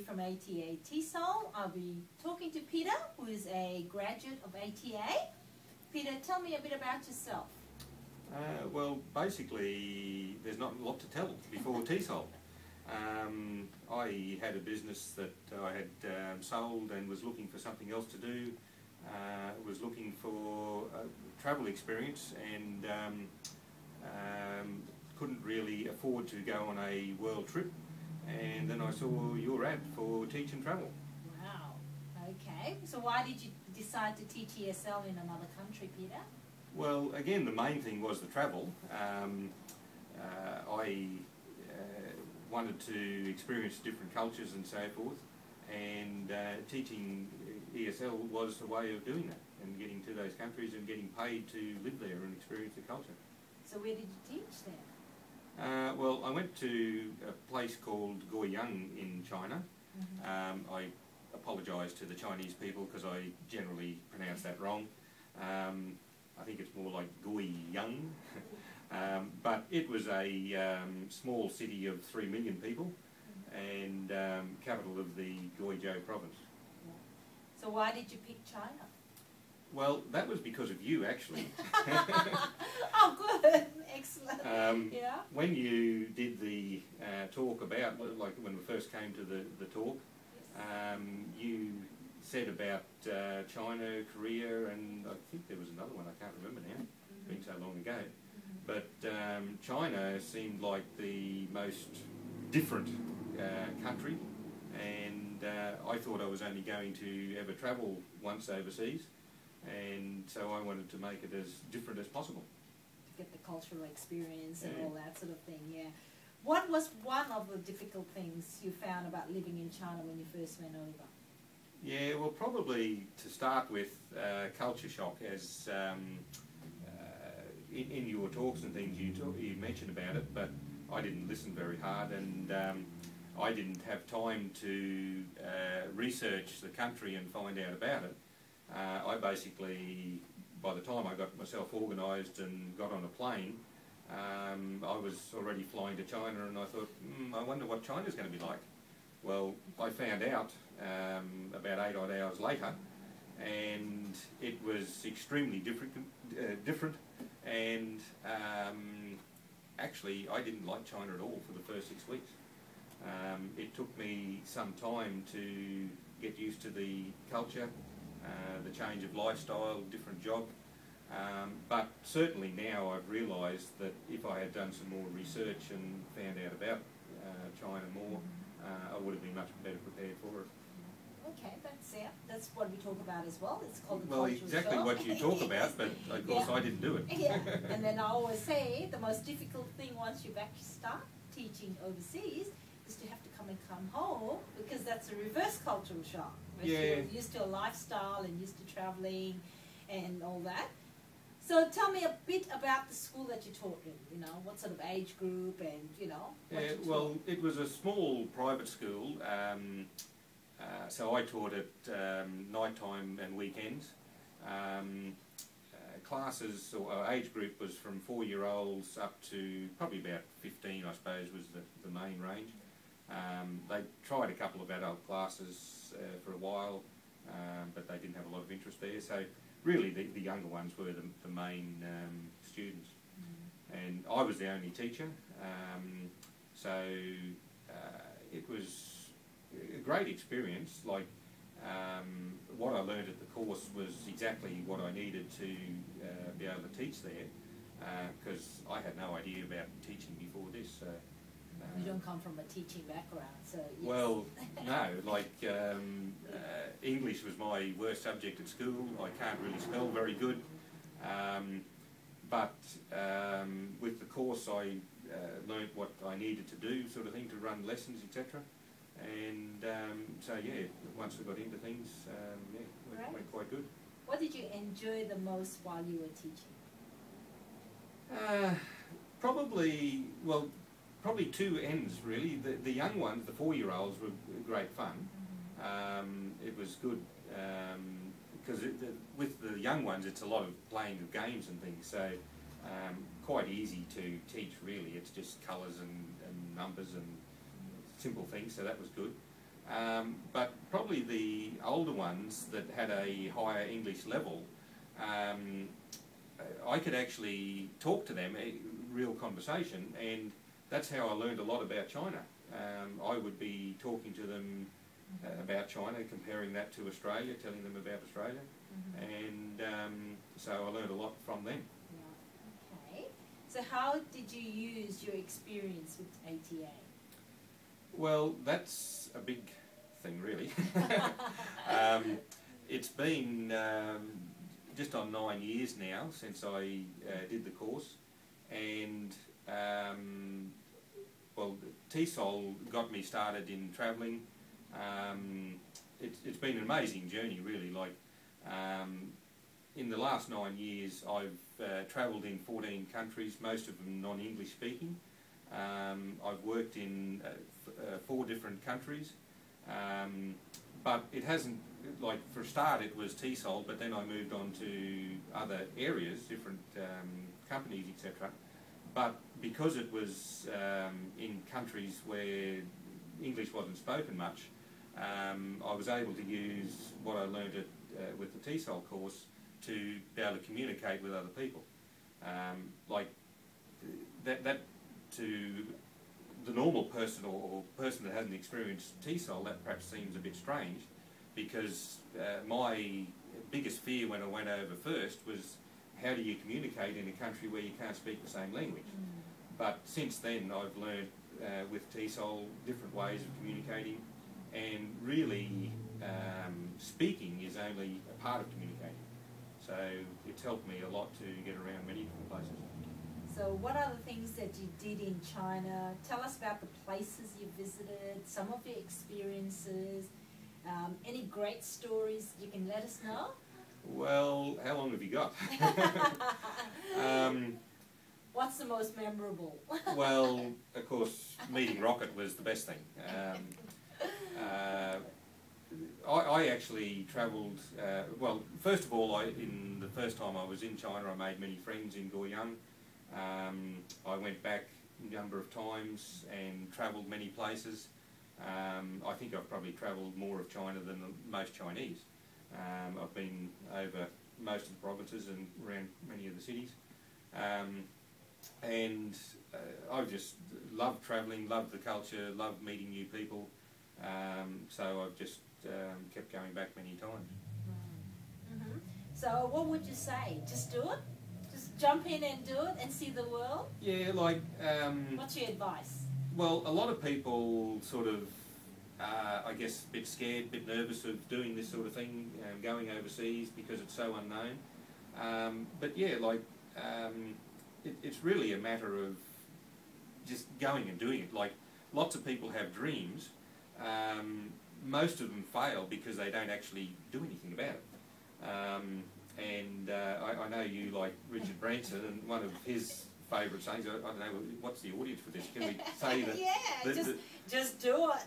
from ATA TESOL. I'll be talking to Peter, who is a graduate of ATA. Peter, tell me a bit about yourself. Well, basically, there's not a lot to tell before TESOL. I had a business that I had sold and was looking for something else to do. Was looking for a travel experience and couldn't really afford to go on a world trip. And then I saw your ad for Teach and Travel. Wow. Okay. So why did you decide to teach ESL in another country, Peter? Well, again, the main thing was the travel. I wanted to experience different cultures and so forth, and teaching ESL was a way of doing that and getting to those countries and getting paid to live there and experience the culture. So where did you teach then? Well, I went to a place called Guiyang in China. I apologise to the Chinese people because I generally pronounce that wrong. I think it's more like Guiyang. But it was a small city of 3 million people and capital of the Guizhou province. So why did you pick China? Well, that was because of you, actually. Oh, good. Excellent. Yeah. When you did the talk about, like when we first came to the talk, you said about China, Korea, and I think there was another one, I can't remember now. It's been so long ago. But China seemed like the most different country, and I thought I was only going to ever travel once overseas, and so I wanted to make it as different as possible. To get the cultural experience and all that sort of thing, yeah. What was one of the difficult things you found about living in China when you first went over? Yeah, well, probably to start with, culture shock, as in your talks and things you mentioned about it, but I didn't listen very hard, and I didn't have time to research the country and find out about it. I basically, by the time I got myself organised and got on a plane, I was already flying to China, and I thought, I wonder what China's going to be like. Well, I found out about 8 odd hours later, and it was extremely different, and actually I didn't like China at all for the first 6 weeks. It took me some time to get used to the culture, the change of lifestyle, different job, but certainly now I've realised that if I had done some more research and found out about China more, I would have been much better prepared for it. Okay, that's what we talk about as well. It's called the Well, cultural exactly shock. what you talk about, but of course I didn't do it. Yeah, and then I always say the most difficult thing once you actually start teaching overseas is to have to come home, because that's a reverse cultural shock. You're used to a lifestyle and used to travelling and all that. So tell me a bit about the school that you taught in, you know, what sort of age group and, you know, what you taught. Well, it was a small private school, so I taught at night time and weekends. Classes, or age group, was from 4-year-olds up to probably about 15, I suppose, was the main range. They tried a couple of adult classes for a while, but they didn't have a lot of interest there. So really the younger ones were the main students. And I was the only teacher, so it was a great experience. Like what I learned at the course was exactly what I needed to be able to teach there, because I had no idea about teaching before this. So, you don't come from a teaching background, so yes. Well, no, like English was my worst subject at school. I can't really spell very good, but with the course I learnt what I needed to do, sort of thing, to run lessons, etc. And so yeah, once I got into things, yeah, it went quite good. What did you enjoy the most while you were teaching? Probably two ends really. The young ones, the 4-year-olds, were great fun. It was good because with the young ones it's a lot of playing of games and things, so quite easy to teach really. It's just colours and numbers and simple things, so that was good. But probably the older ones that had a higher English level, I could actually talk to them, a real conversation, and that's how I learned a lot about China. I would be talking to them about China, comparing that to Australia, telling them about Australia, and so I learned a lot from them. Okay. So how did you use your experience with ATA? Well, that's a big thing, really. It's been just on 9 years now since I did the course, and well, TESOL got me started in travelling. It's been an amazing journey, really. Like in the last 9 years, I've travelled in 14 countries, most of them non-English speaking. I've worked in 4 different countries, but it hasn't, like for a start it was TESOL, but then I moved on to other areas, different companies, etc. But because it was in countries where English wasn't spoken much, I was able to use what I learned with the TESOL course to be able to communicate with other people. Like that to the normal person or person that hasn't experienced TESOL, that perhaps seems a bit strange, because my biggest fear when I went over first was, how do you communicate in a country where you can't speak the same language? But since then I've learned with TESOL different ways of communicating, and really speaking is only a part of communicating. So it's helped me a lot to get around many different places. So what are the things that you did in China? Tell us about the places you visited, some of your experiences, any great stories you can let us know? Well, how long have you got? What's the most memorable? Well, of course, meeting Rocket was the best thing. I actually travelled, well, first of all, in the first time I was in China, I made many friends in Guiyang. I went back a number of times and travelled many places. I think I've probably travelled more of China than most Chinese. I've been over most of the provinces and around many of the cities. And I've just loved travelling, loved the culture, loved meeting new people. So I've just kept going back many times. So what would you say? Just do it? Just jump in and do it and see the world? Yeah, like... what's your advice? Well, a lot of people sort of, I guess, a bit scared, a bit nervous of doing this sort of thing, going overseas because it's so unknown. But yeah, like, it's really a matter of just going and doing it. Like, lots of people have dreams. Most of them fail because they don't actually do anything about it. I know you like Richard Branson, and one of his favourite sayings, I don't know, what's the audience for this? Can we say that? Yeah, just do it.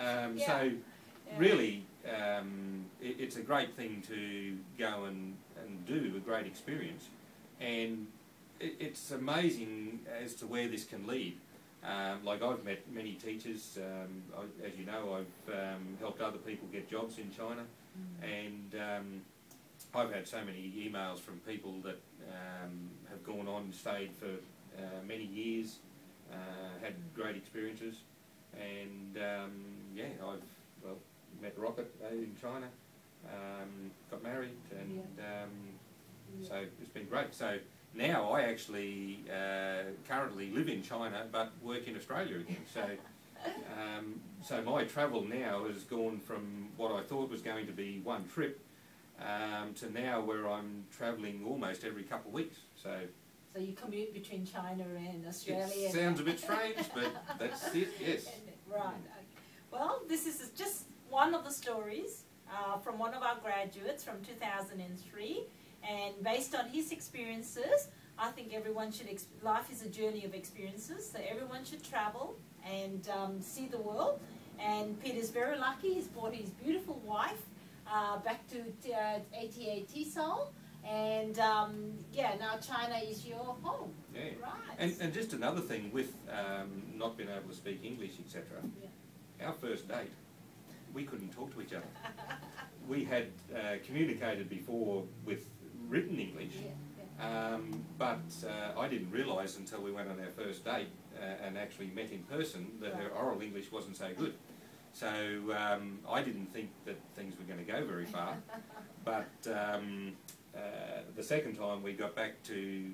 Yeah, so really it's a great thing to go and do, a great experience. And it's amazing as to where this can lead. Like, I've met many teachers, as you know, I've helped other people get jobs in China, and I've had so many emails from people that have gone on and stayed for many years, had great experiences, and yeah, I've met Rocket in China, got married, and so it's been great. So now I actually currently live in China but work in Australia again. So, so my travel now has gone from what I thought was going to be one trip to now where I'm travelling almost every couple of weeks. So you commute between China and Australia. It sounds a bit strange, but that's it, yes. Right. Okay. Well, this is just one of the stories from one of our graduates from 2003. And based on his experiences, I think everyone should, life is a journey of experiences, so everyone should travel and see the world. And Peter's very lucky, he's brought his beautiful wife back to ATA TESOL, and yeah, now China is your home. Yeah. Right. And just another thing with not being able to speak English, etc. Our first date. we couldn't talk to each other. We had communicated before with written English, but I didn't realise until we went on our first date and actually met in person that her oral English wasn't so good. So I didn't think that things were going to go very far. But the second time we got back to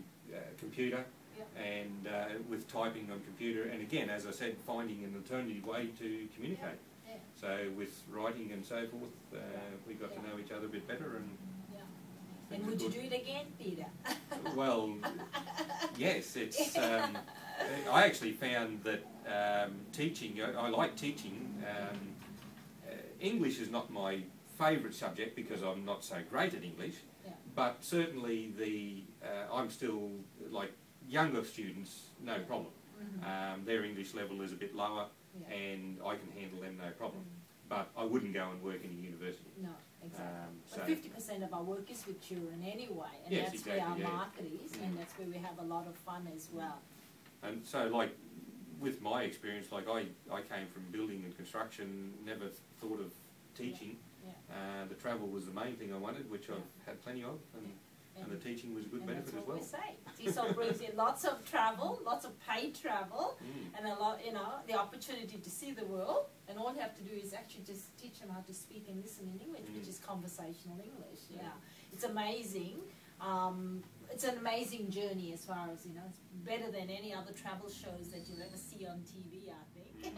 computer and with typing on computer, and again, as I said, finding an alternative way to communicate. So with writing and so forth, we got to know each other a bit better. And would you do it again, Peter? Well, yes. It's. I actually found that teaching. I like teaching. English is not my favourite subject because I'm not so great at English. But certainly I'm still like younger students, no problem. Their English level is a bit lower, and I can handle them no problem. But I wouldn't go and work in a university. No, exactly. But 50% of our work is with children anyway, and yes, that's where our market is, and that's where we have a lot of fun as well. And so, like, with my experience, like I came from building and construction, never thought of teaching. The travel was the main thing I wanted, which I've had plenty of, and the teaching was a good benefit as well. That's what we say. TESOL brings in lots of travel, lots of paid travel, and a lot, the opportunity to see the world. And all you have to do is actually just teach them how to speak and listen in English, which is conversational English. It's amazing. It's an amazing journey as far as, it's better than any other travel shows that you'll ever see on TV, I think.